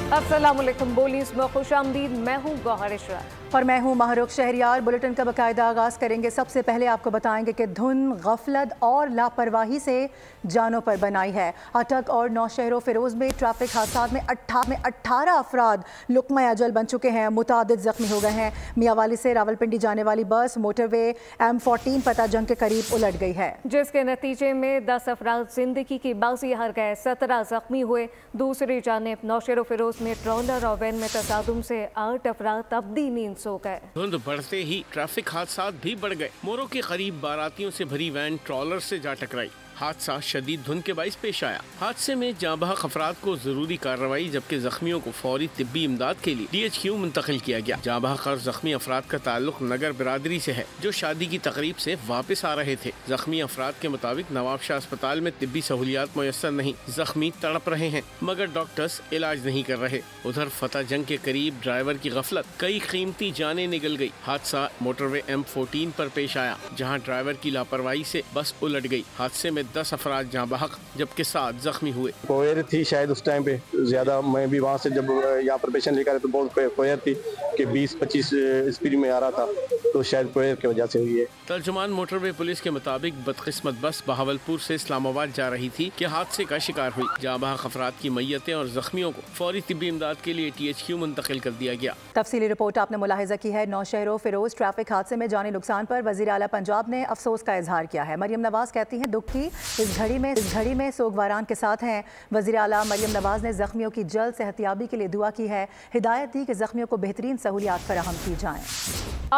अस्सलामुअलैकुम, बोलीस में खुशामदीद। मैं हूँ गौहर इशरा और मैं हूँ महरुख शहरियार। बुलेटिन का बाकायदा आगाज़ करेंगे। सबसे पहले आपको बताएंगे कि धुन, गफलत और लापरवाही से जानों पर बनाई है। अटक और नौशहरों फिरोज में ट्रैफिक हादसा में 18 अफराद लुक़्मा अजल बन चुके हैं। मुतादिद जख्मी हो गए हैं। मियाँवाली से रावलपिंडी जाने वाली बस मोटरवे M14 पता जंग के करीब उलट गई है, जिसके नतीजे में 10 अफराद जिंदगी की बाजी हार गए, 17 जख्मी हुए। दूसरी जानिब नौशहरों फिरोज में ट्रॉलर और वैन में तसादुम से 8 अफराद अब्दी नींद सो गए। धुंध बढ़ते ही ट्रैफिक हादसा भी बढ़ गए। मोरो के करीब बारातियों से भरी वैन ट्रॉलर से जा टकराई। हादसा शदीद धुंध के बाइस पेश आया। हादसे में जाँबहक अफराद को जरूरी कार्रवाई जबकि जख्मियों को फौरी तिब्बी इमदाद के लिए DHQ मुंतकिल किया गया। जाँबहक और जख्मी अफराद का ताल्लुक नगर बिरादरी से है, जो शादी की तकरीब से वापस आ रहे थे। जख्मी अफराद के मुताबिक नवाब शाह अस्पताल में तिब्बी सहूलियात मुयस्सर नहीं। जख्मी तड़प रहे हैं मगर डॉक्टर्स इलाज नहीं कर रहे। उधर फतेह जंग के करीब ड्राइवर की गफलत, कई कीमती जानें निकल गई। हादसा मोटरवे M14 पर पेश आया, जहाँ ड्राइवर की लापरवाही से बस उलट गई। हादसे में 10 अफराद जहाँ बहक जबकि 7 जख्मी हुए। कोयर थी शायद उस टाइम पे ज्यादा। मैं भी वहाँ से जब यहाँ पर पेशेंट लेकर तो बहुत कोयर थी कि 20-25 स्पीड में आ रहा था, तो शायद कोयर की वजह से हुई है। तर्जुमान मोटरवे पुलिस के मुताबिक बदकिस्मत बस बहावलपुर से इस्लामाबाद जा रही थी कि हादसे का शिकार हुई। जहाँ बहक अफराद की मैयतें और जख्मियों को फौरी तिब्बी इमदाद के लिए THQ मुंतकिल कर दिया गया। तफसीली रिपोर्ट आपने मुलाहिजा की है। नौशहरों फिरोज ट्रैफिक हादसे में जानी नुकसान पर वज़ीर आला पंजाब ने अफसोस का इजहार किया है। मरियम नवाज कहती हैं दुख की इस घड़ी में सोगवारान के साथ हैं। वज़ीर आला मरियम नवाज ने जख्मियों की जल्द सेहतियाबी के लिए दुआ की है। हिदायत दी कि जख्मियों को बेहतरीन सहूलियात फराहम की जाएं।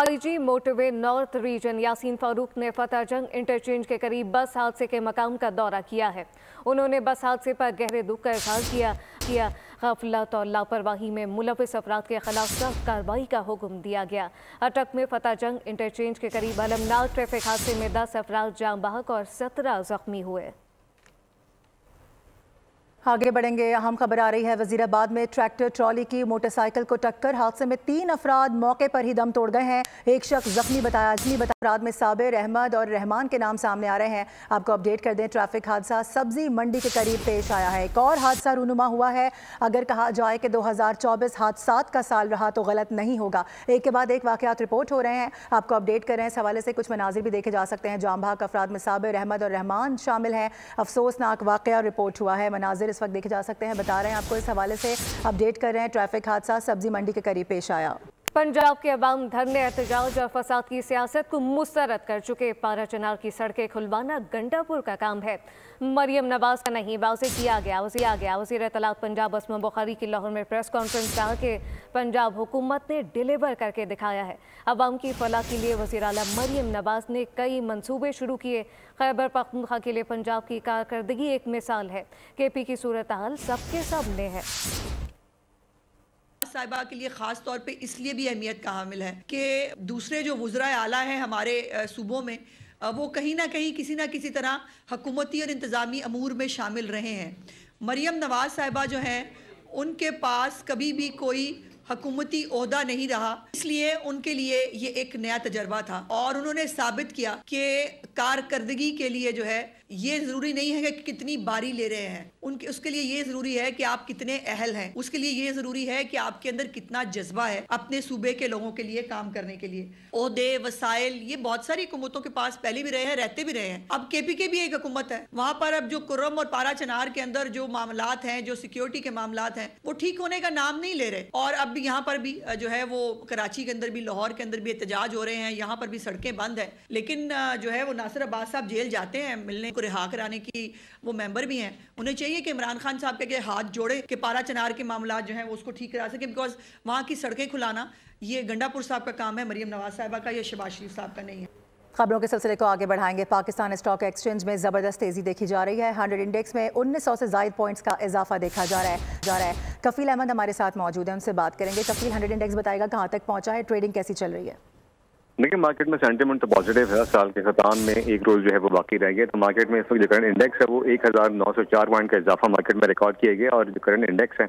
IG motorway north region Yasin Farooq ने फतेह जंग इंटरचेंज के करीब बस हादसे के मकाम का दौरा किया है। उन्होंने बस हादसे पर गहरे दुख का इजहार किया। गफलत और लापरवाही में मुलविस अफराद के खिलाफ सख्त कार्रवाई का हुक्म दिया गया। अटक में फतेह जंग इंटरचेंज के करीब अलमनाक ट्रैफिक हादसे में 10 अफराद जाँ बहक और 17 जख्मी हुए। आगे बढ़ेंगे। अहम खबर आ रही है। वजीराबाद में ट्रैक्टर ट्रॉली की मोटरसाइकिल को टक्कर, हादसे में 3 अफराद मौके पर ही दम तोड़ गए हैं। एक शख्स जख्मी बताया। अफराद में साबिर, अहमद और रहमान के नाम सामने आ रहे हैं। आपको अपडेट कर दें, ट्रैफिक हादसा सब्जी मंडी के करीब पेश आया है। एक और हादसा रूनुमा हुआ है। अगर कहा जाए कि 2024 हादसात का साल रहा तो गलत नहीं होगा। एक के बाद एक वाकयात रिपोर्ट हो रहे हैं। आपको अपडेट कर रहे हैं। इस हवाले से कुछ मनाजिर भी देखे जा सकते हैं। जाम बहक अफराद में साबिर, अहमद और रहमान शामिल हैं। अफसोसनाक वाकया रिपोर्ट हुआ है। मनाजिर इस वक्त देखे जा सकते हैं। बता रहे हैं आपको, इस हवाले से अपडेट कर रहे हैं। ट्रैफिक हादसा सब्जी मंडी के करीब पेश आया। पंजाब के अवाम धरने, एहतजाज और फसाद की सियासत को मुस्तरद कर चुके। पारा चनार की सड़कें खुलवाना गंडापुर का काम है, मरियम नवाज का नहीं। वाज़ेह किया गया। वज़ीर इत्तलात पंजाब असमा बुखारी की लाहौर में प्रेस कॉन्फ्रेंस कहा कि पंजाब हुकूमत ने डिलीवर करके दिखाया है। अवाम की फलाह के लिए वज़ीर आला मरियम नवाज ने कई मंसूबे शुरू किए। खैबर पख्तूनख्वा के लिए पंजाब की कारकर्दगी एक मिसाल है। KP की सूरत हाल सबके सामने है। साहिबा के लिए ख़ास तौर पे इसलिए भी अहमियत का हामिल है कि दूसरे जो वज़राए आला हैं हमारे सूबों में, वो कहीं ना कहीं किसी ना किसी तरह हुकूमती और इंतज़ामी अमूर में शामिल रहे हैं। मरियम नवाज साहिबा जो हैं, उनके पास कभी भी कोई हुकूमती ओहदा नहीं रहा, इसलिए उनके लिए ये एक नया तजर्बा था। और उन्होंने साबित किया कि कारकर्दगी के लिए जो है ये ज़रूरी नहीं है कि कितनी बारी ले रहे हैं, उनके उसके लिए ये ज़रूरी है कि आप कितने अहल हैं। उसके लिए ये ज़रूरी है कि आपके अंदर कितना जज्बा है अपने सूबे के लोगों के लिए काम करने के लिए। ओहदे, वसाइल ये बहुत सारी हुकूमतों के पास पहले भी रहे हैं, रहते भी रहे हैं। अब KP की भी एक हुकूमत है, वहाँ पर अब जो कुर्रम और पारा चनार के अंदर जो मामलात हैं, जो सिक्योरिटी के मामलात हैं, वो ठीक होने का नाम नहीं ले रहे। और अब यहाँ पर भी जो है वो कराची के अंदर भी, लाहौर के अंदर भी एहतजाज हो रहे हैं। यहाँ पर भी सड़कें बंद है। लेकिन जो है वो नासिर अब्बास साहब जेल जाते हैं, मिलने रिहा कराने की वो मेंबर भी हैं। उन्हें चाहिए कि इमरान खान साहब के हाथ जोड़े कि पारा चनार के मामला जो हैं वो उसको ठीक करा सके, बिकॉज वहाँ की सड़कें खुलाना ये गंडापुर साहब का काम है, मरियम नवाज साहिबा का या शहबाज शरीफ साहब का नहीं है। खबरों के सिलसिले को आगे बढ़ाएंगे। पाकिस्तान स्टॉक एक्सचेंज में ज़बरदस्त तेज़ी देखी जा रही है। 100 इंडेक्स में 1900 से ज़ायद पॉइंट्स का इजाफा देखा जा रहा है। कफील अहमद हमारे साथ मौजूद है, उनसे बात करेंगे। कफील, 100 इंडेक्स बताएगा कहाँ तक पहुँचा है, ट्रेडिंग कैसी चल रही है? देखिए मार्केट में सेंटीमेंट तो पॉजिटिव है। साल के खतान में एक रोज जो है वो बाकी रह गया, तो मार्केट में इस वक्त जो करंट इंडेक्स है वो 1904 पॉइंट का इजाफा मार्केट में रिकॉर्ड किया गया और जो करंट इंडेक्स है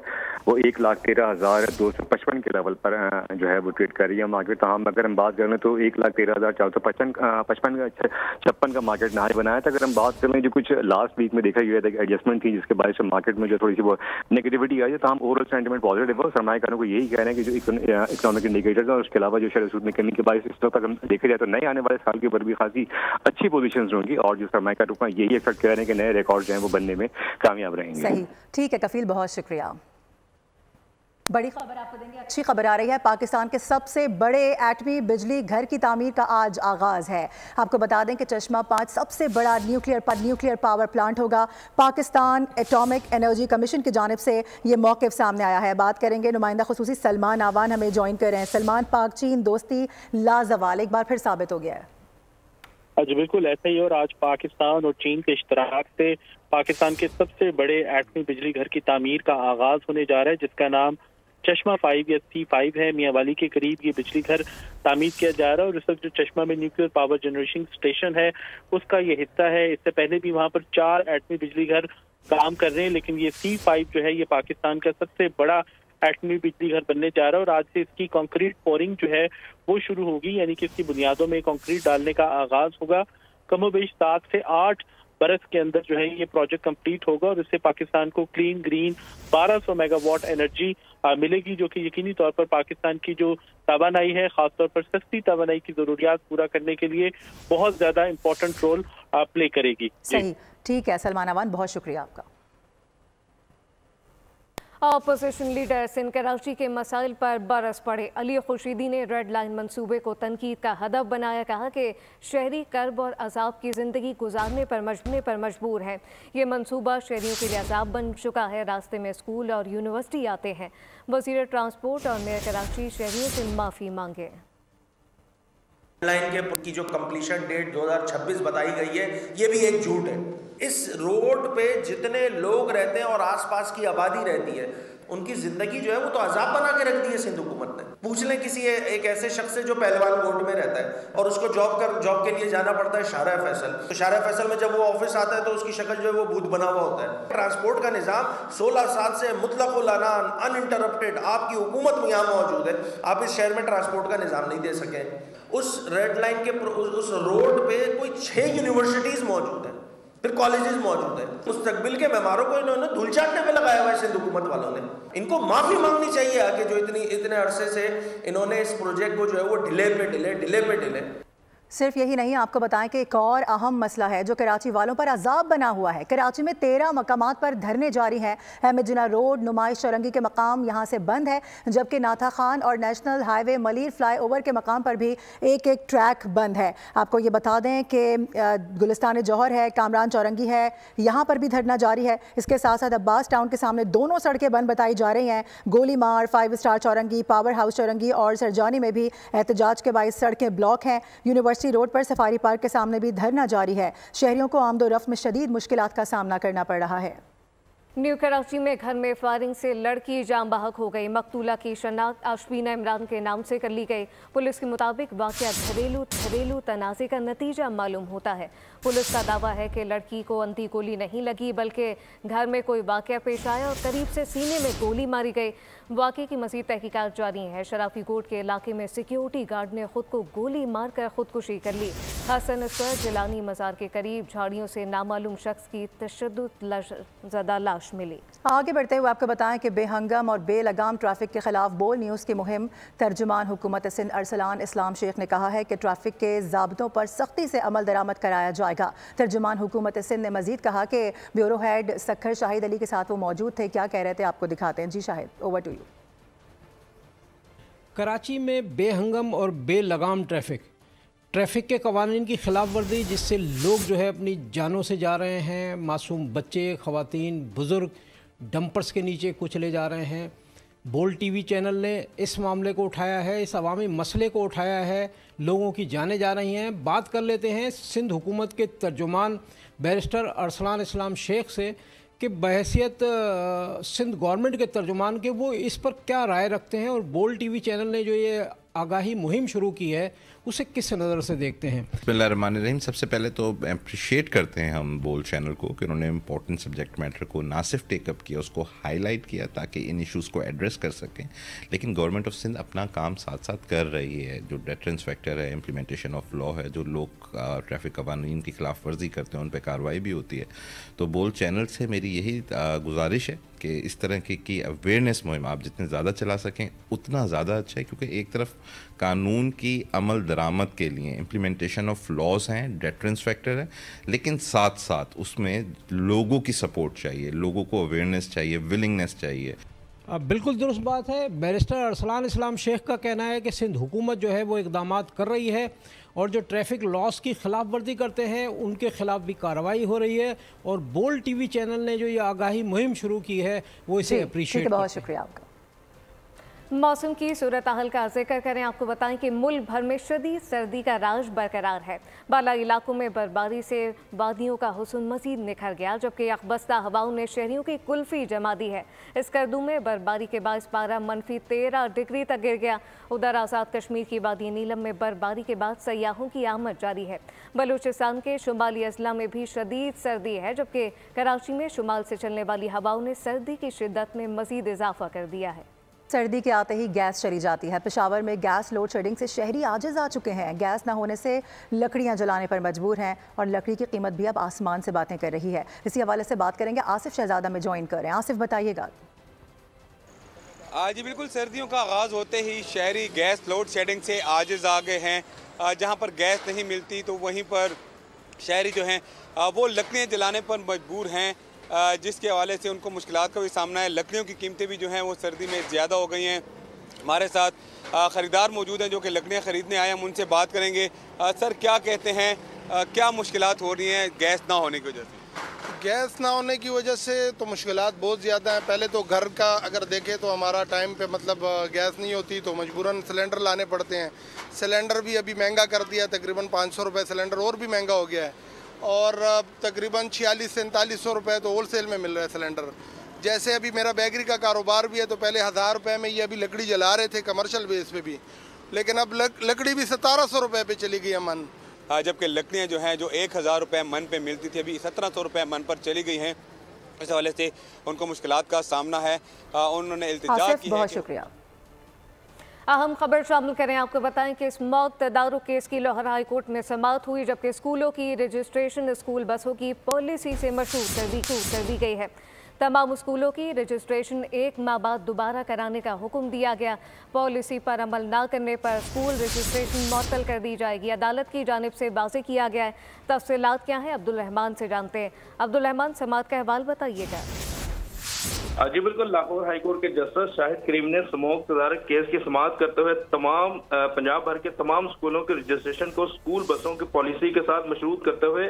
वो 1,13,255 के लेवल पर जो है वो ट्रेड कर रही है मार्केट। तो हम अगर हम बात करें तो 1,13,456 का मार्केट हाई बनाया था। अगर हम बात करें जो कुछ लास्ट वीक में देखा गया था एडजस्टमेंट थी जिसके बायस मार्केट में जो थोड़ी सी वो नेगेटिविटी आई है, तो हम ओवरऑल सेंटीमेंट पॉजिटिव है। सरमायाकारों को यही कह रहे हैं कि जो इकोनॉमिक इंडिकेटर्स है और उसके अलावा जो शेयर सूद में कमी के बायस इस वक्त अगर देखा जाए तो नए आने वाले साल के ऊपर भी खासी अच्छी पोजीशंस होंगी और जो सरमायाकार रुपये यही एक्सपेक्ट कर रहे हैं कि नए रिकॉर्ड जो हैं वो बनने में कामयाब रहेंगे। सही, ठीक है कफील, बहुत शुक्रिया। बड़ी खबर आपको देंगे, अच्छी खबर आ रही है। पाकिस्तान के सबसे बड़े एटमी बिजली घर की तामीर का आज आगाज है। आपको बता दें कि चश्मा 5 सबसे बड़ा न्यूक्लियर पावर प्लांट होगा। पाकिस्तान एटॉमिक एनर्जी कमीशन की जानिब से ये मौक़िफ़ सामने आया है। बात करेंगे नुमाइंदा खुसूसी सलमान आवान हमें ज्वाइन कर रहे हैं। सलमान, पाक चीन दोस्ती लाजवाल एक बार फिर साबित हो गया है। जी बिल्कुल ऐसा ही, और आज पाकिस्तान और चीन के इश्तराक से पाकिस्तान के सबसे बड़े एटमी बिजली घर की तामीर का आगाज होने जा रहा है, जिसका नाम चश्मा 5 या C5 है। मियांवाली के करीब ये बिजली घर तामीर किया जा रहा है और इस वक्त जो चश्मा में न्यूक्लियर पावर जनरेशन स्टेशन है उसका ये हिस्सा है। इससे पहले भी वहाँ पर 4 एटमी बिजली घर काम कर रहे हैं, लेकिन ये C5 जो है ये पाकिस्तान का सबसे बड़ा एटमी बिजली घर बनने जा रहा है और आज से इसकी कंक्रीट पोरिंग जो है वो शुरू होगी, यानी कि इसकी बुनियादों में कंक्रीट डालने का आगाज होगा। कमोबेश 7 से 8 बरस के अंदर जो है ये प्रोजेक्ट कंप्लीट होगा और इससे पाकिस्तान को क्लीन ग्रीन 1200 मेगावाट एनर्जी मिलेगी, जो कि यकीनी तौर पर पाकिस्तान की जो तवानाई है, खासतौर पर सस्ती तवानाई की जरूरियात पूरा करने के लिए बहुत ज्यादा इंपॉर्टेंट रोल प्ले करेगी। सही, ठीक है सलमान अवान, बहुत शुक्रिया आपका। अपोजिशन लीडर सिंध कराची के मसाइल पर बरस पड़े। अली खुर्शीदी ने रेड लाइन मंसूबे को तनकीद का हदफ बनाया। कहा कि शहरी कर्ब और अजाब की ज़िंदगी गुजारने पर मजबूर हैं। ये मंसूबा शहरियों के लिए अजाब बन चुका है। रास्ते में स्कूल और यूनिवर्सिटी आते हैं। वज़ीर ट्रांसपोर्ट और मेयर कराची शहरियों से माफ़ी मांगे। लाइन की जो कंप्लीशन डेट 2026 बताई गई है ये भी एक झूठ है। इस रोड पे जितने लोग रहते हैं और आसपास की आबादी रहती है उनकी जिंदगी जो है वो तो अजाब बना के रख दी है सिंध हुकूमत ने। पूछ लें किसी एक ऐसे शख्स से जो पहलवान कोट में रहता है और उसको जॉब के लिए जाना पड़ता है शाहरा फैसल, तो शाहरा फैसल में जब वो ऑफिस आता है तो उसकी शक्ल जो है वो भूत बना हुआ होता है। ट्रांसपोर्ट का निज़ाम 16 साल से मुतलक़ुल अनान अनइंटरप्टेड आपकी हुकूमत में यहाँ मौजूद है, आप इस शहर में ट्रांसपोर्ट का निज़ाम नहीं दे सके। उस रेड लाइन के उस रोड पे कोई 6 यूनिवर्सिटीज़ मौजूद है, फिर कॉलेजेस मौजूद है। मुस्तकबिल के मेहमारों को इन्होंने धूल चाटने पे लगाया हुआ है सिंध हुकूमत वालों ने। इनको माफ़ी मांगनी चाहिए आके जो इतने अरसे से इन्होंने इस प्रोजेक्ट को जो है वो डिले पे डिले। सिर्फ यही नहीं, आपको बताएं कि एक और अहम मसला है जो कराची वालों पर अजाब बना हुआ है। कराची में 13 मकामात पर धरने जारी हैं। अहमद जिना रोड नुमाइश चौरंगी के मकाम यहाँ से बंद है, जबकि नाथा खान और नेशनल हाईवे मलीर फ्लाईओवर के मकाम पर भी एक ट्रैक बंद है। आपको ये बता दें कि गुलिस्तान जौहर है, कामरान चौरंगी है, यहाँ पर भी धरना जारी है। इसके साथ साथ अब्बास टाउन के सामने दोनों सड़कें बंद बताई जा रही हैं। गोली मार, 5 स्टार चौरंगी, पावर हाउस चौरंगी और सरजानी में भी एहतजाज के बायस सड़कें ब्लॉक हैं। यूनिवर्सिटी रोड पर सफारी पार्क के सामने भी धरना जारी है। शहरियों को आमदोरफ्त में शदीद मुश्किलात का सामना करना पड़ रहा है। न्यू कराची में घर में फायरिंग से लड़की जाम बहक हो गई। मकतूला की शनाख्त आशमीना इमरान के नाम से कर ली गई। पुलिस के मुताबिक वाकया घरेलू तनाज़े का नतीजा मालूम होता है। पुलिस का दावा है कि लड़की को अंधी गोली नहीं लगी, बल्कि घर में कोई वाकया पेश आया और करीब से सीने में गोली मारी गई। वाकये की मज़ीद तहकीकात जारी है। शराफी कोट के इलाके में सिक्योरिटी गार्ड ने खुद को गोली मारकर खुदकुशी कर ली। हसन स्क्वायर जिलानी मज़ार के करीब झाड़ियों से नामालूम शख्स की तशद्दुद लाश मिली। आगे बढ़ते हुए आपको बताएं कि बेहंगम और बेलगाम ट्रैफिक के खिलाफ बोल न्यूज़ की मुहिम। तर्जुमान हुकूमत सिंध अरसलान इस्लाम शेख ने कहा है कि ट्रैफिक के ज़ाब्तों पर सख्ती से अमल दरामद कराया जाएगा। तर्जुमान हुकूमत सिंध ने मजीद कहा कि ब्यूरो हेड सखर शाहिद अली के साथ वो मौजूद थे। क्या कह रहे थे आपको दिखाते हैं। Ji Shahid, over to you. Karachi में बेहंगम और बेलगाम ट्रैफिक के कवानीन की खिलाफ वर्जी, जिससे लोग जो है अपनी जानों से जा रहे हैं। मासूम बच्चे, ख़वातीन, बुज़ुर्ग डंपर्स के नीचे कुचले जा रहे हैं। बोल टीवी चैनल ने इस मामले को उठाया है, इस अवामी मसले को उठाया है। लोगों की जानें जा रही हैं। बात कर लेते हैं सिंध हुकूमत के तर्जुमान बैरिस्टर अरसलान इस्लाम शेख से कि बहैसियत सिंध गवर्नमेंट के तर्जुमान के वो इस पर क्या राय रखते हैं और बोल टीवी चैनल ने जो ये आगाही मुहिम शुरू की है उसे किस नज़र से देखते हैं? बिस्मिल्लाहिर्रहमानिर्रहीम। सबसे पहले तो अप्रिशिएट करते हैं हम बोल्ड चैनल को कि उन्होंने इम्पोर्टेंट सब्जेक्ट मैटर को ना सिर्फ टेकअप किया, उसको हाईलाइट किया ताकि इन इश्यूज़ को एड्रेस कर सकें। लेकिन गवर्नमेंट ऑफ सिंध अपना काम साथ साथ कर रही है। जो डेटरेंस फैक्टर है, इम्प्लीमेंटेशन ऑफ लॉ है, जो लोग ट्रैफिक कवानीन की खिलाफ वर्जी करते हैं उन पर कार्रवाई भी होती है। तो बोल्ड चैनल से मेरी यही गुजारिश है कि इस तरह की अवेयरनेस मुहिम आप जितने ज़्यादा चला सकें उतना ज़्यादा अच्छा है, क्योंकि एक तरफ कानून की अमल दरामद के लिए इम्प्लीमेंटेशन ऑफ लॉज हैं, डेटरेंस फैक्टर है, लेकिन साथ साथ उसमें लोगों की सपोर्ट चाहिए, लोगों को अवेयरनेस चाहिए, विलिंगनेस चाहिए। बिल्कुल दुरुस्त बात है। बैरिस्टर अरसलान इस्लाम शेख का कहना है कि सिंध हुकूमत जो है वो इकदामात कर रही है और जो ट्रैफिक लॉस की खिलाफ वर्जी करते हैं उनके खिलाफ भी कार्रवाई हो रही है, और बोल्ड टीवी चैनल ने जो ये आगाही मुहिम शुरू की है वो इसे अप्रिशिएट। बहुत शुक्रिया आपका। मौसम की सूरत हाल का जिक्र करें, आपको बताएं कि मुल्क भर में शदीद सर्दी का राज बरकरार है। बाला इलाकों में बर्फबारी से वादियों का हुस्न मजीद निखर गया, जबकि यकबस्ता हवाओं ने शहरियों की कुल्फी जमा दी है। इस करदू में बर्फबारी के बायस पारा -13 डिग्री तक गिर गया। उधर आज़ाद कश्मीर की वादी नीलम में बर्फबारी के बाद सयाहों की आमद जारी है। बलूचिस्तान के शुमाली अजला में भी शदीद सर्दी है, जबकि कराची में शुमाल से चलने वाली हवाओं ने सर्दी की शिद्दत में मजीद इजाफा कर दिया है। सर्दी के आते ही गैस चली जाती है। पेशावर में गैस लोड शेडिंग से शहरी आजिज आ चुके हैं। गैस न होने से लकड़ियां जलाने पर मजबूर हैं और लकड़ी की कीमत भी अब आसमान से बातें कर रही है। इसी हवाले से बात करेंगे, आसिफ शहजादा में ज्वाइन कर रहे हैं। आसिफ बताइएगा। जी बिल्कुल, सर्दियों का आगाज़ होते ही शहरी गैस लोड शेडिंग से आजिज आ गए हैं। जहाँ पर गैस नहीं मिलती तो वहीं पर शहरी जो हैं वो लकड़ियाँ जलाने पर मजबूर हैं, जिसके हवाले से उनको मुश्किलात का भी सामना है। लकड़ियों की कीमतें भी जो हैं वो सर्दी में ज़्यादा हो गई हैं। हमारे साथ ख़रीदार मौजूद हैं जो कि लकड़ियाँ ख़रीदने आए हैं, हम उनसे बात करेंगे। सर क्या कहते हैं, क्या मुश्किलात हो रही हैं गैस ना होने की वजह से? गैस ना होने की वजह से तो मुश्किलात बहुत ज़्यादा हैं। पहले तो घर का अगर देखें तो हमारा टाइम पे मतलब गैस नहीं होती तो मजबूरन सिलेंडर लाने पड़ते हैं। सिलेंडर भी अभी महंगा कर दिया, तकरीबन 500 रुपये सिलेंडर और भी महंगा हो गया है, और तकरीबन 4600-4700 रुपये तो होलसेल में मिल रहा है सिलेंडर। जैसे अभी मेरा बेकरी का कारोबार भी है तो पहले 1000 रुपये में ये अभी लकड़ी जला रहे थे कमर्शियल बेस पे भी, लेकिन अब लकड़ी भी 1700 रुपये पे चली गई है मन। जबकि लकड़ियाँ जो हैं जो 1000 रुपये मन पे मिलती थी अभी 1700 रुपये मन पर चली गई हैं। इस हवाले से उनको मुश्किलात का सामना है। उन्होंने इल्तिजा की है। बहुत शुक्रिया। अहम खबर शामिल करें, आपको बताएं कि इस मौत तदारुक केस की लाहौर हाई कोर्ट में समाअत हुई, जबकि स्कूलों की रजिस्ट्रेशन स्कूल बसों की पॉलिसी से मशरूत कर दी गई है। तमाम स्कूलों की रजिस्ट्रेशन 1 माह बाद दोबारा कराने का हुक्म दिया गया। पॉलिसी पर अमल न करने पर स्कूल रजिस्ट्रेशन मुअत्तल कर दी जाएगी। अदालत की जानिब से वाज़ेह किया गया है। तफसीलात क्या है, अब्दुल रहमान से जानते हैं। अब्दुल रहमान, समाअत का अहवाल बताइएगा। जी बिल्कुल, लाहौर हाईकोर्ट के जस्टिस शाहिद करीम ने स्मोक तदारक केस की समाअत करते हुए तमाम पंजाब भर के तमाम स्कूलों के रजिस्ट्रेशन को स्कूल बसों की पॉलिसी के साथ मशरूत करते हुए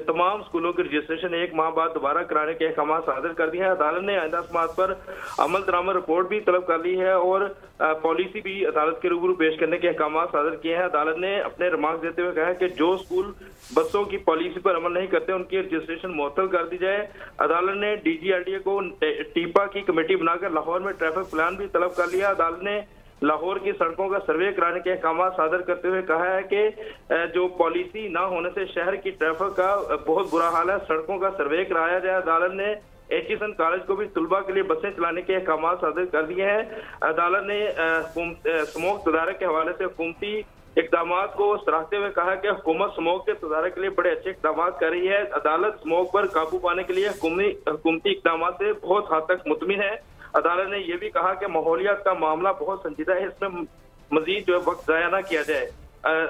तमाम स्कूलों की रजिस्ट्रेशन 1 माह बाद दोबारा कराने के अहकाम सादर कर दिए हैं। अदालत ने आइंदा समाअत पर अमल दरामद रिपोर्ट भी तलब कर ली है और पॉलिसी भी अदालत के रूबरू पेश करने के अहकाम सादर किए हैं। अदालत ने अपने रिमार्क देते हुए कहा है कि जो स्कूल बसों की पॉलिसी पर अमल नहीं करते उनकी रजिस्ट्रेशन मुअत्तल कर दी जाए। अदालत ने DGRDA को टीपा की कमेटी बनाकर लाहौर में ट्रैफिक प्लान भी तलब कर लिया। अदालत ने लाहौर की सड़कों का सर्वे कराने के अहकाम सादर करते हुए कहा है कि जो पॉलिसी ना होने से शहर की ट्रैफिक का बहुत बुरा हाल है, सड़कों का सर्वे कराया जाए। अदालत ने HSN कॉलेज को भी तलबा के लिए बसें चलाने के अहकाम सादर कर दिए हैं। अदालत ने स्मोक तदारक के हवाले से हुकूमती इकदाम को सराहते हुए कहा कि हुकूमत स्मोक के तदारक के लिए बड़े अच्छे इकदाम कर रही है। अदालत स्मोक पर काबू पाने के लिए हुकूमती इकदाम से बहुत हद तक मुतमिन है। अदालत ने यह भी कहा कि माहौलियात का मामला बहुत संजीदा है, इसमें मजीद जो है वक्त ज़ाया न किया जाए।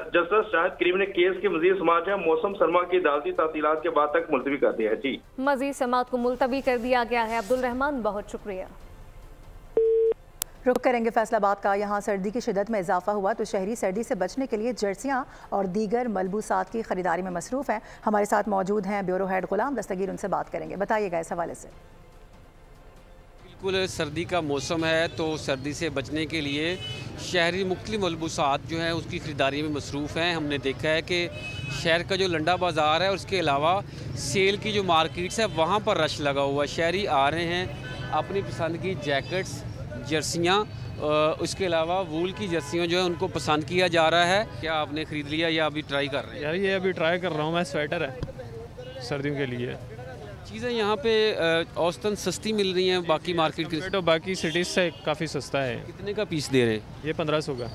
जस्टिस शाहिद करीम ने केस की मजीद समाअत है मौसम सरमा की अदालती तासीलात के बाद तक मुलतवी कर दिया है। जी, मजीद समाअत को मुलतवी कर दिया गया है। अब्दुल रहमान, बहुत शुक्रिया। रुख करेंगे फैसलाबाद का। यहाँ सर्दी की शिद्दत में इजाफा हुआ तो शहरी सर्दी से बचने के लिए जर्सियाँ और दीगर मलबूसात की खरीदारी में मसरूफ़ हैं। हमारे साथ मौजूद हैं ब्यूरो हेड गुलाम दस्तगीर, उनसे बात करेंगे। बताइएगा इस हवाले से। बिल्कुल, सर्दी का मौसम है तो सर्दी से बचने के लिए शहरी मुख्तलिफ मलबूसात जो हैं उसकी ख़रीदारी में मसरूफ़ हैं। हमने देखा है कि शहर का जो लंडा बाज़ार है और उसके अलावा सेल की जो मार्केट्स है वहाँ पर रश लगा हुआ है। शहरी आ रहे हैं, अपनी पसंद की जैकेट्स, जर्सियाँ उसके अलावा वूल की जर्सियों जो है उनको पसंद किया जा रहा है। क्या आपने ख़रीद लिया या अभी ट्राई कर रहे हैं? यार ये अभी ट्राई कर रहा हूँ मैं। स्वेटर है सर्दियों के लिए। चीज़ें यहाँ पे औसतन सस्ती मिल रही हैं बाकी मार्केट की, तो बाकी सिटीज़ से काफ़ी सस्ता है। कितने का पीस दे रहे हैं? ये 1500 का।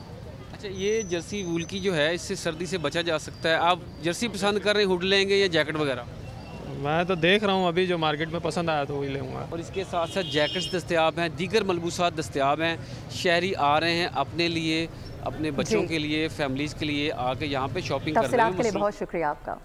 अच्छा, ये जर्सी वूल की जो है इससे सर्दी से बचा जा सकता है। आप जर्सी पसंद कर रहे हैं, हुड लेंगे या जैकेट वगैरह? मैं तो देख रहा हूँ अभी जो मार्केट में पसंद आया तो वही लूँगा। और इसके साथ साथ जैकेट्स दस्तयाब हैं, दीगर मलबूसात दस्तयाब हैं। शहरी आ रहे हैं अपने लिए, अपने बच्चों के लिए, फैमिलीज़ के लिए आके यहाँ पे शॉपिंग कर रहे हैं। के लिए बहुत शुक्रिया आपका।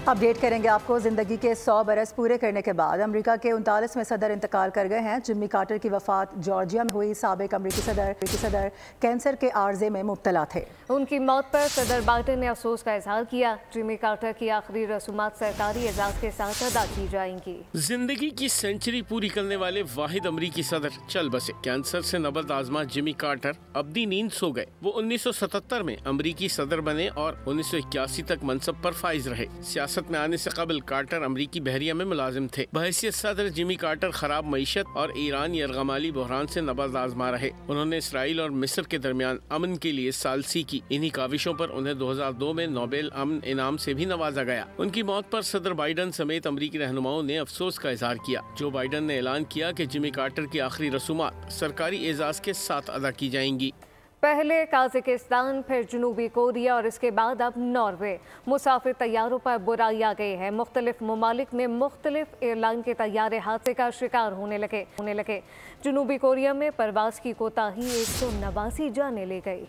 अपडेट करेंगे आपको। ज़िंदगी के 100 बरस पूरे करने के बाद अमेरिका के 39वें सदर इंतकाल कर गए हैं। जिम्मी कार्टर की वफात जॉर्जिया में हुई। साबिक अमेरिकी सदर कैंसर के आर्जे में मुब्तला थे। उनकी मौत पर सदर बाइडेन ने अफसोस का इजहार किया। जिम्मी कार्टर की आखिरी रसूमात सरकारी एजाज के साथ अदा की जाएंगी। जिंदगी की सेंचुरी पूरी करने वाले वाहिद अमरीकी सदर चल बसे। कैंसर से नबज आजमा जिम्मी कार्टर अब्दी नींद सो गए। वो 1977 में अमरीकी सदर बने और 1981 तक मनसब पर फाइज रहे। सियासत में आने से कबल कार्टर अमरीकी बहरिया में मुलाजिम थे। बहैसियत सदर जिम्मी कार्टर खराब मईशत और ईरान यरगमाली बहरान से नबज आजमा रहे। उन्होंने इसराइल और मिस्र के दरमियान अमन के लिए सालसी की। इन्हीं काविशों पर उन्हें 2002 में नोबेल अमन इनाम से भी नवाजा गया। उनकी मौत पर सदर बाइडेन समेत अमरीकी रहनुमाओं ने अफसोस का इजहार किया। जो बाइडेन ने ऐलान किया कि जिम्मी कार्टर की आखिरी रसूमात सरकारी एजाज के साथ अदा की जाएंगी। पहले काज़ाकिस्तान, फिर जनूबी कोरिया और इसके बाद अब नॉर्वे। मुसाफिर तैयारों पर बुराई आ गई है। मुख्तलिफ ममालिक में मुख्तलिफ एयरलाइन के तैयारे हादसे का शिकार होने लगे। जनूबी कोरिया में परवाज की कोताही 189 जानें ले गई।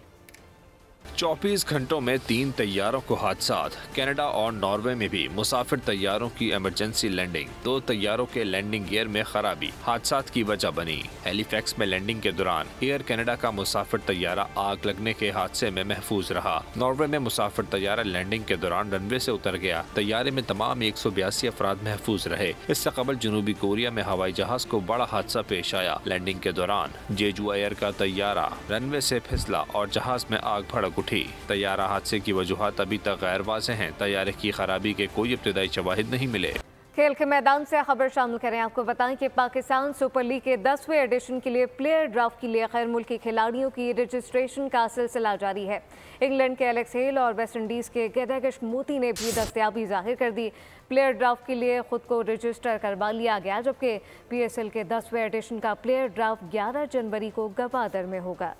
24 घंटों में 3 तैयारों को हादसात। कनाडा और नॉर्वे में भी मुसाफिर तैयारों की इमरजेंसी लैंडिंग। 2 तैयारों के लैंडिंग गियर में खराबी हादसात की वजह बनी। हैलीफैक्स में लैंडिंग के दौरान एयर कनाडा का मुसाफिर तैयारा आग लगने के हादसे में महफूज रहा। नॉर्वे में मुसाफिर तैयारा लैंडिंग के दौरान रनवे से उतर गया। तैयारे में तमाम 182 अफराद महफूज रहे। इससे कबल जनूबी कोरिया में हवाई जहाज को बड़ा हादसा पेश आया। लैंडिंग के दौरान जेजू एयर का तैयारा रनवे से फिसला और जहाज में आग भड़क उठी। तैयारा हादसे की वजूहात अभी तक गैर वाज़ेह हैं। तैयारे की खराबी के कोई इब्तिदाई शवाहिद नहीं मिले। खेल के मैदान से खबर शामिल करें। आपको बताएं कि पाकिस्तान सुपर लीग के 10वें एडिशन के लिए प्लेयर ड्राफ्ट के लिए गैर मुल्की खिलाड़ियों की रजिस्ट्रेशन का सिलसिला जारी है। इंग्लैंड के एलेक्स हेल और वेस्ट इंडीज़ के गेदागिश मोती ने भी दस्तयाबी जाहिर कर दी। प्लेयर ड्राफ्ट के लिए खुद को रजिस्टर करवा लिया गया, जबकि PSL के 10वें एडिशन का प्लेयर ड्राफ्ट 11 जनवरी को गवादर में होगा।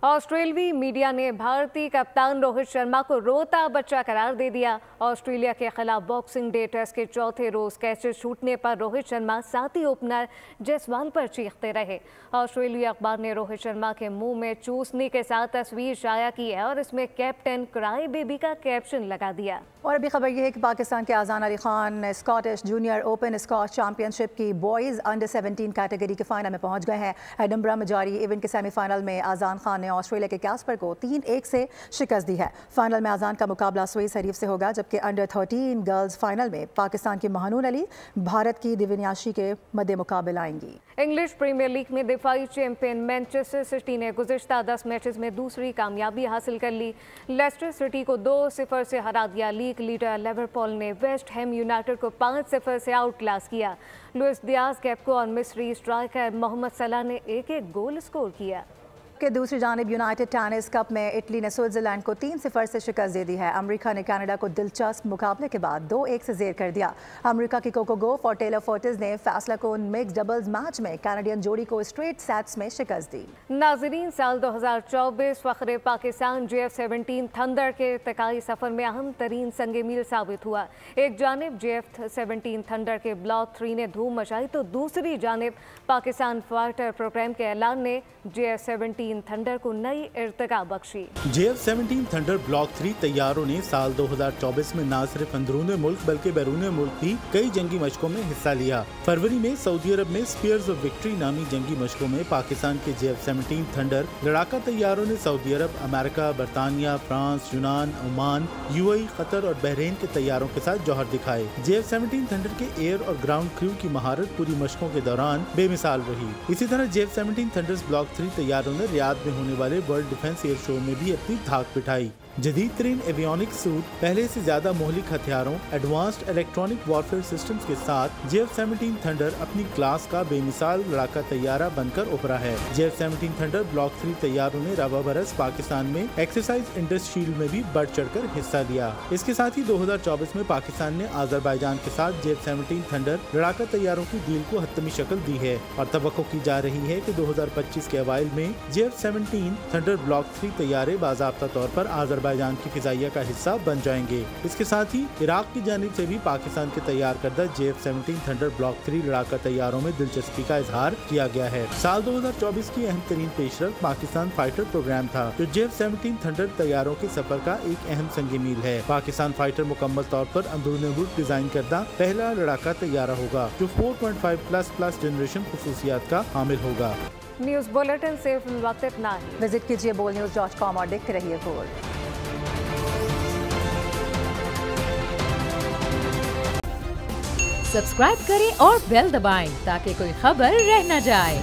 ऑस्ट्रेलवी मीडिया ने भारतीय कप्तान रोहित शर्मा को रोता बच्चा करार दे दिया। ऑस्ट्रेलिया के खिलाफ बॉक्सिंग डे टेस्ट के चौथे रोज कैचेस छूटने पर रोहित शर्मा साथी ओपनर जायसवाल पर चीखते रहे। ऑस्ट्रेलिया अखबार ने रोहित शर्मा के मुंह में चूसने के साथ तस्वीर शाया की है और इसमें कैप्टन क्राई बेबी का कैप्शन लगा दिया। और अभी खबर यह है कि पाकिस्तान के Azan Ali Khan Scottish junior open squash championship की बॉयज़ अंडर 17 कैटेगरी के फाइनल में पहुंच गए हैं। एडनबरा में जारी इवेंट के सेमीफाइनल में आजान खान ने ऑस्ट्रेलिया के कैस्पर को 3-1 से शिकस्त दी है। फाइनल में आजान का मुकाबला सुई शरीफ से होगा, जबकि अंडर 13 गर्ल्स फाइनल में पाकिस्तान की महानून अली भारत की दिव्याशी के मद्दे मुकाबले आएंगी। इंग्लिश प्रीमियर लीग में दिफाई चैंपियन मैनचेस्टर सिटी ने गुज़िश्ता 10 मैचेस में दूसरी कामयाबी हासिल कर ली। लेस्टर सिटी को 2-0 से हरा दिया। लीग लीडर लिवरपूल ने वेस्ट हैम यूनाइटेड को 5-0 से आउट क्लास किया। लुइस डियाज, गैप्को और मिस्री स्ट्राइकर मोहम्मद सलाह ने 1-1 गोल स्कोर किया। के दूसरी जानिब यूनाइटेड टेनिस कप में इटली ने स्विट्जरलैंड को 3-0 से शिकस्त दे दी है। अमेरिका ने कनाडा को दिलचस्प मुकाबले के बाद 2-1 से जेर कर दिया। अमेरिका की कोको गोफ और टेलर फोर्टिस ने फैसला को मिक्स डबल्स मैच में कैनेडियन जोड़ी को स्ट्रेट सेट्स में शिकस्त दी। नाजरीन, साल 2024 फखरे पाकिस्तान JF-17 थंडर के इर्तिकाई सफर में अहम तरीन संगे मील साबित हुआ। एक जानिब JF-17 थंडर के ब्लॉक 3 ने धूम मचाई तो दूसरी जानिब पाकिस्तान फाइटर प्रोग्राम के ऐलान ने JF-17 थंडर को नई इर्तिका बख्शी। JF-17 थंडर ब्लॉक 3 तैयारों ने साल 2024 में न सिर्फ अंदरूनी मुल्क बल्कि बैरूनी मुल्क भी कई जंगी मशकों में हिस्सा लिया। फरवरी में सऊदी अरब में स्पीयर्स ऑफ विक्ट्री नामी जंगी मशकों में पाकिस्तान के JF-17 थंडर लड़ाका तैयारों ने सऊदी अरब, अमेरिका, बरतानिया, फ्रांस, यूनान, ओमान, UAE, कतर और बहरीन के तैयारों के साथ जौहर दिखाए। JF-17 थंडर के एयर और ग्राउंड क्रू की महारत पूरी मशकों के दौरान बेमिसाल रही। इसी तरह JF-17 थंडर्स ब्लॉक 3 तैयारों ने रियाद में होने वाले वर्ल्ड डिफेंस एयर शो में भी अपनी धाक बिठाई। जदीद तरीन एवियोनिक सूट, पहले से ज्यादा मोहलिक हथियारों, एडवांस्ड इलेक्ट्रॉनिक वॉरफेयर सिस्टम्स के साथ JF-17 थंडर अपनी क्लास का बेमिसाल लड़ाका तैयारा बनकर उभरा है। JF-17 थंडर ब्लॉक 3 तैयारों ने रवा बरस पाकिस्तान में एक्सरसाइज इंडस्ट्रील में भी बढ़ चढ़कर हिस्सा लिया। इसके साथ ही 2024 में पाकिस्तान ने आज़रबाईजान के साथ JF-17 थंडर लड़ाका तैयारों की डील को हतमी शक्ल दी है और तवक्को की जा रही है कि 2025 के अवाइल में JF-17 थंडर ब्लॉक 3 तैयारे बाज़ाब्ता तौर पर आज़रबाईजान की फिजाइया का हिस्सा बन जाएंगे। इसके साथ ही इराक की जानिब से भी पाकिस्तान के तैयार करदा JF-17 थंडर ब्लॉक 3 लड़ाका तैयारों में दिलचस्पी का इजहार किया गया है। साल 2024 की अहम तरीन पेशरफ पाकिस्तान फाइटर प्रोग्राम था, जो JF-17 थंडर तैयारों के सफर का एक अहम संग मील है। पाकिस्तान फाइटर मुकम्मल तौर पर अंदरूनी मुल्क डिजाइन करदा पहला लड़ाका तैयारा होगा, जो 4.5++ जनरेशन खुसूसियात का हामिल होगा। न्यूज बुलेटिन से वक्त इतना ही। विजिट कीजिए bolnews.com और देखते रहिए बोल। सब्सक्राइब करें और बेल दबाएं ताकि कोई खबर रह न जाए।